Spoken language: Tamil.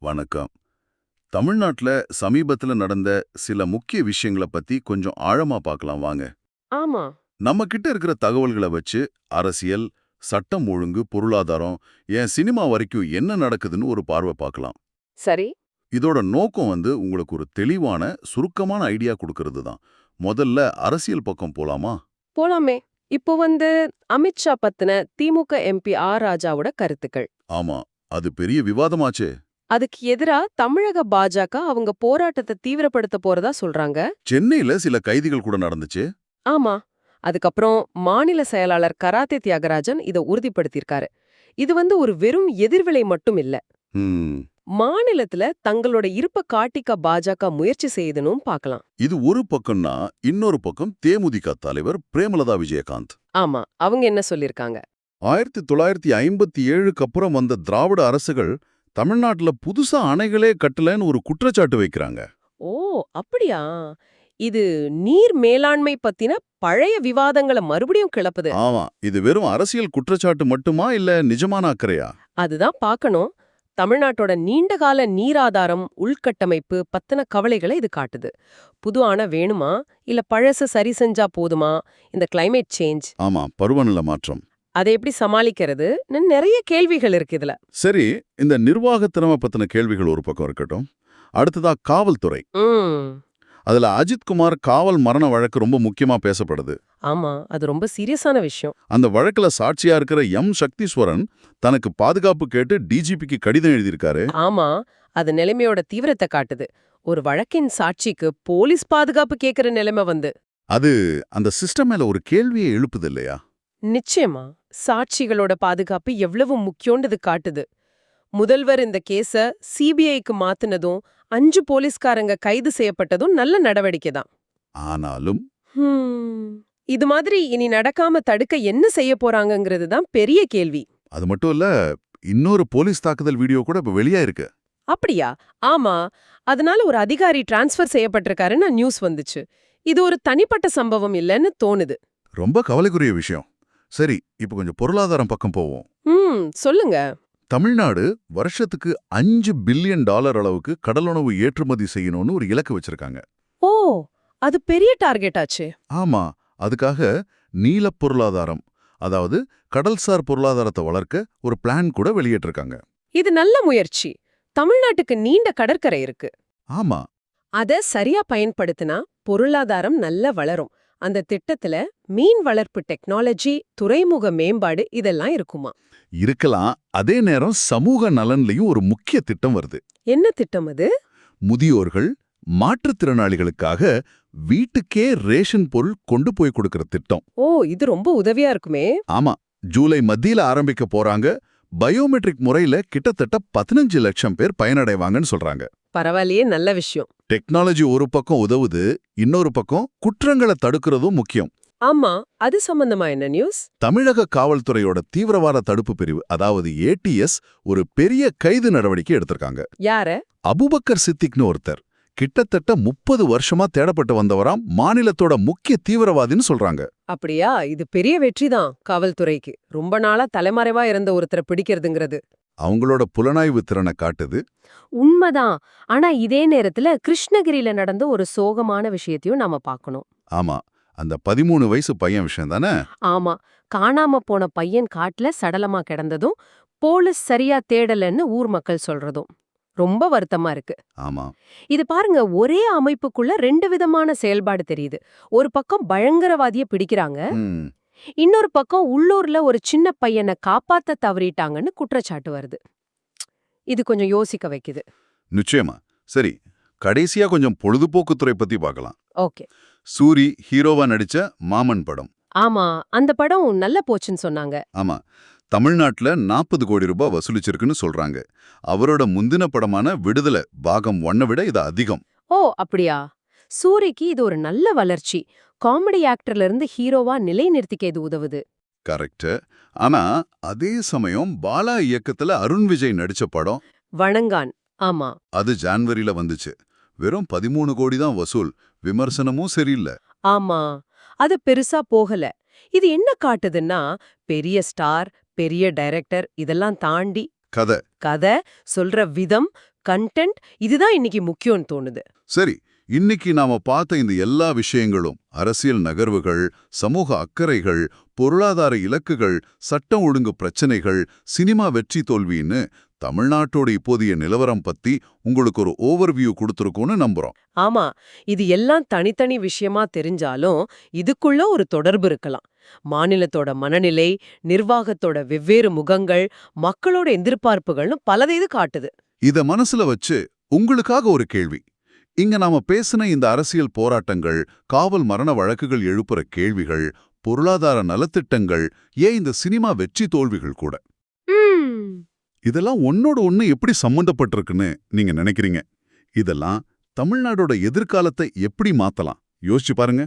வணக்கம். தமிழ்நாட்டுல சமீபத்துல நடந்த சில முக்கிய விஷயங்களை பத்தி கொஞ்சம் ஆழமா பார்க்கலாம் வாங்க. ஆமா. நம்ம கிட்ட இருக்கிற தகவல்களை வச்சு அரசியல், சட்டம் ஒழுங்கு, பொருளாதாரம், ஏன் சினிமா வரைக்கும் என்ன நடக்குதுன்னு ஒரு பார்வை பார்க்கலாம். சரி. இதோட நோக்கம் உங்களுக்கு ஒரு தெளிவான, சுருக்கமான ஐடியா கொடுக்கறது தான். முதல்ல அரசியல் பக்கம் போலாமா? போலாமே. இப்போ அமித்ஷா பத்தின திமுக எம்பி ஆர் ராஜாவோட கருத்துக்கள். ஆமா, அது பெரிய விவாதமாச்சே. அதுக்கு எதிரா தமிழக பாஜக அவங்க போராட்டத்தை தீவிரப்படுத்த போறதா சொல்றாங்க. சென்னையில சில கைதிகள் கூட நடந்துச்சு. ஆமா. அதுக்கப்புறம் மாநில செயலாளர் கராத்தே தியாகராஜன் இத உறுதிப்படுத்தியிருக்காரு. இது ஒரு வெறும் எதிர்வினை மட்டும் இல்ல. ம். மாநிலத்துல தங்களோட இருப்ப காட்டிக்க பாஜக முயற்சி செய்யுதுன்னும் பார்க்கலாம். இது ஒரு பக்கம்னா, இன்னொரு பக்கம் தேமுதிக தலைவர் பிரேமலதா விஜயகாந்த். ஆமா. அவங்க என்ன சொல்லிருக்காங்க? 1957க்கு அப்புறம் வந்த திராவிட அரசுகள் தமிழ்நாட்டுல புதுசா அணைகளே கட்டலன்னு ஒரு குற்றச்சாட்டு வைக்கிறாங்க. ஓ, அப்படியா? இது நீர் மேலாண்மை பத்தின பழைய விவாதங்கள மறுபடியும் கிளப்புது. ஆமா, இது வெறும் அரசியல் குற்றச்சாட்டு மட்டுமா இல்ல நிஜமான அக்கறையா? அதுதான் பார்க்கணும். தமிழ்நாட்டோட நீண்டகால நீராதாரம், உள்கட்டமைப்பு பத்தின கவலைகளை இது காட்டுது. புது அணை வேணுமா இல்ல பழச சரி செஞ்சா போதுமா? இந்த கிளைமேட் சேஞ்ச் ஆமா, பருவநிலை மாற்றம். அதை எப்படி சமாளிக்கிறது நிறைய கேள்விகள் இருக்கு இதுல. சரி, இந்த நிர்வாக திறமை பத்தின கேள்விகள் ஒரு பக்கம் இருக்கட்டும். அடுத்ததா காவல்துறை. ம். அதுல அஜித்குமார் காவல் மரண வழக்கு ரொம்ப முக்கியமா பேசப்படுது. ஆமா, அது ரொம்ப சீரியஸான விஷயம். அந்த வழக்குல சாட்சியா இருக்கிற எம் சக்தீஸ்வரன் தனக்கு பாதுகாப்பு கேட்டு டிஜிபிக்கு கடிதம் எழுதியிருக்காரு. ஆமா, அது நிலைமையோட தீவிரத்தை காட்டுது. ஒரு வழக்கின் சாட்சிக்கு போலீஸ் பாதுகாப்பு கேக்குற நிலைமை அது அந்த சிஸ்டம் மேல ஒரு கேள்வியை எழுப்புது இல்லையா? நிச்சயமா. சாட்சிகளோட பாதுகாப்பு எவ்வளவு முக்கியம்னு காட்டுது. முதல்வர் இந்த கேஸ சிபிஐக்கு மாத்துனதும் 5 போலீஸ்காரங்க கைது செய்யப்பட்டதும் நல்ல நடவடிக்கை தான். ஆனாலும் இது மாதிரி இனி நடக்காம தடுக்க என்ன செய்ய போறாங்கங்கிறது தான் பெரிய கேள்வி. அது மட்டும் இல்ல, இன்னொரு போலீஸ் தாக்குதல் வீடியோ கூட இப்ப வெளியா இருக்கு. அப்படியா? ஆமா. அதனால ஒரு அதிகாரி டிரான்ஸ்ஃபர் செய்யப்பட்டிருக்காருன்னு நியூஸ் வந்துச்சு. இது ஒரு தனிப்பட்ட சம்பவம் இல்லைன்னு தோணுது. ரொம்ப கவலைக்குரிய விஷயம். சரி, இப்ப கொஞ்சம் பொருளாதாரம் பக்கம் போவோம். சொல்லுங்க. தமிழ்நாடு வருஷத்துக்கு $5 பில்லியன் அளவுக்கு கடலுணவு ஏற்றுமதி செய்யணும்னு ஒரு இலக்கு வச்சிருக்காங்க. ஓ, அது பெரிய டார்கெட் ஆச்சு. ஆமா, அதுக்காக நீலப் பொருளாதாரம், அதாவது கடல்சார் பொருளாதாரத்தை வளர்க்க ஒரு பிளான் கூட வெளியிட்டிருக்காங்க. இது நல்ல முயற்சி. தமிழ்நாட்டுக்கு நீண்ட கடற்கரை இருக்கு. ஆமா, அத சரியா பயன்படுத்தினா பொருளாதாரம் நல்லா வளரும். அந்த திட்டத்துல மீன் வளர்ப்பு டெக்னாலஜி, துறைமுக மேம்பாடு இதெல்லாம் இருக்குமா? இருக்கலாம். அதே நேரம் சமூக நலன்லயும் ஒரு முக்கிய திட்டம் வருது. என்ன திட்டம் அது? முதியோர்கள், மாற்றுத்திறனாளிகளுக்காக வீட்டுக்கே ரேஷன் பொருள் கொண்டு போய் கொடுக்கிற திட்டம். ஓ, இது ரொம்ப உதவியா இருக்குமே. ஆமா, ஜூலை மத்தியில ஆரம்பிக்க போறாங்க. பயோமெட்ரிக் முறையில கிட்டத்தட்ட 15 லட்சம் பேர் பயனடைவாங்கன்னு சொல்றாங்க. பரவாயில்லையே, நல்ல விஷயம். டெக்னாலஜி ஒரு பக்கம் உதவுது, இன்னொரு பக்கம் குற்றங்களை தடுக்கிறதும் முக்கியம். ஆமா, அது சம்பந்தமா என்ன நியூஸ்? தமிழக காவல்துறையோட தீவிரவாத தடுப்பு பிரிவு, அதாவது ATS, ஒரு பெரிய கைது நடவடிக்கை எடுத்திருக்காங்க. யார? அபுபக்கர் சித்திக்னு ஒருத்தர். கிட்டத்தட்ட 30 வருஷமா தேடப்பட்டு வந்தவராம். மாநிலத்தோட முக்கிய தீவிரவாதின்னு சொல்றாங்க. அப்படியா? இது பெரிய வெற்றிதான் காவல்துறைக்கு. ரொம்ப நாளா தலைமறைவா இருந்த ஒருத்தரை பிடிக்கிறதுங்கிறது. அவங்களோட புலனாய்வு திறனை காட்டுது. உண்மைதான். ஆனா இதே நேரத்துல கிருஷ்ணகிரியில நடந்த ஒரு சோகமான விஷயத்தையும் நாம பார்க்கணும். ஆமா, அந்த 13 வயசு பையன் விஷயம் தானே? ஆமா, காணாம போன பையன் காட்டுல சடலமா கிடந்ததும் போலீஸ் சரியா தேடலன்னு ஊர் மக்கள் சொல்றதும் ரொம்ப வருத்தமா இருக்கு. ஆமா, இது பாருங்க, ஒரே அமைப்புக்குள்ள 2 விதமான செயல்பாடு தெரியுது. ஒரு பக்கம் பயங்கரவாதிய பிடிக்கிறாங்க, இன்னொரு பக்கம் உள்ளூர்ல ஒரு சின்ன பையனை காப்பாத்த தவறிட்டாங்கன்னு குற்றச்சாட்டு வருது. இது கொஞ்சம் யோசிக்க வைக்குது. நிச்சயமா. சரி, கடைசியா கொஞ்சம் பொழுதுபோக்குத்துறை பத்தி பார்க்கலாம். ஓகே. சூரி ஹீரோவா நடிச்ச மாமன் படம். ஆமா, அந்த படம் நல்ல போச்சுன்னு சொன்னாங்க. ஆமா, தமிழ்நாட்டுல 40 கோடி ரூபாய் வசூலிச்சிருக்குன்னு சொல்றாங்க. அவரோட முந்தின படமான விடுதலை பாகம் 1 விட இது அதிகம். ஓ, அப்படியா? சூரிக்கு இது ஒரு நல்ல வளர்ச்சி. காமெடி ஆக்டர்ல இருந்து ஹீரோவா நிலை நிறுத்திக்க இது உதவுது. கரெக்ட். ஆனா அதே சமயம் பாலா இயக்கத்துல அருண் விஜய் நடிச்ச படம் வணங்கான். ஆமா, அது ஜான்வரியில வந்துச்சு. வெறும் 13 கோடி தான் வசூல். விமர்சனமும் சரியில்லை. ஆமா, அது பெருசா போகல. இது என்ன காட்டுதுன்னா, பெரிய ஸ்டார், பெரிய டைரக்டர் இதெல்லாம் தாண்டி கதை கதை சொல்ற விதம், கண்டென்ட் இதுதான் இன்னைக்கு முக்கியம்னு தோணுது. சரி, இன்னைக்கு நாம பார்த்த இந்த எல்லா விஷயங்களும் அரசியல் நகர்வுகள், சமூக அக்கறைகள், பொருளாதார இலக்குகள், சட்டம் ஒழுங்கு பிரச்சனைகள், சினிமா வெற்றி தோல்வின்னு தமிழ்நாட்டோட இப்போதைய நிலவரம் பத்தி உங்களுக்கு ஒரு ஓவர்வியூ கொடுத்துருக்கோன்னு நம்புறோம். ஆமா, இது எல்லாம் தனித்தனி விஷயமா தெரிஞ்சாலும் இதுக்குள்ள ஒரு தொடர்பு இருக்கலாம். மாநிலத்தோட மனநிலை, நிர்வாகத்தோட வெவ்வேறு முகங்கள், மக்களோட எதிர்பார்ப்புகள்னு பலதை இது காட்டுது. இத மனசுல வச்சு உங்களுக்காக ஒரு கேள்வி. இங்க நாம பேசின இந்த அரசியல் போராட்டங்கள், காவல் மரண வழக்குகள் எழுப்புற கேள்விகள், பொருளாதார நலத்திட்டங்கள், ஏன் இந்த சினிமா வெற்றி தோல்விகள் கூட, இதெல்லாம் ஒன்னோட ஒண்ணு எப்படி சம்பந்தப்பட்டிருக்குன்னு நீங்க நினைக்கிறீங்க? இதெல்லாம் தமிழ்நாடோட எதிர்காலத்தை எப்படி மாத்தலாம் யோசிச்சு பாருங்க.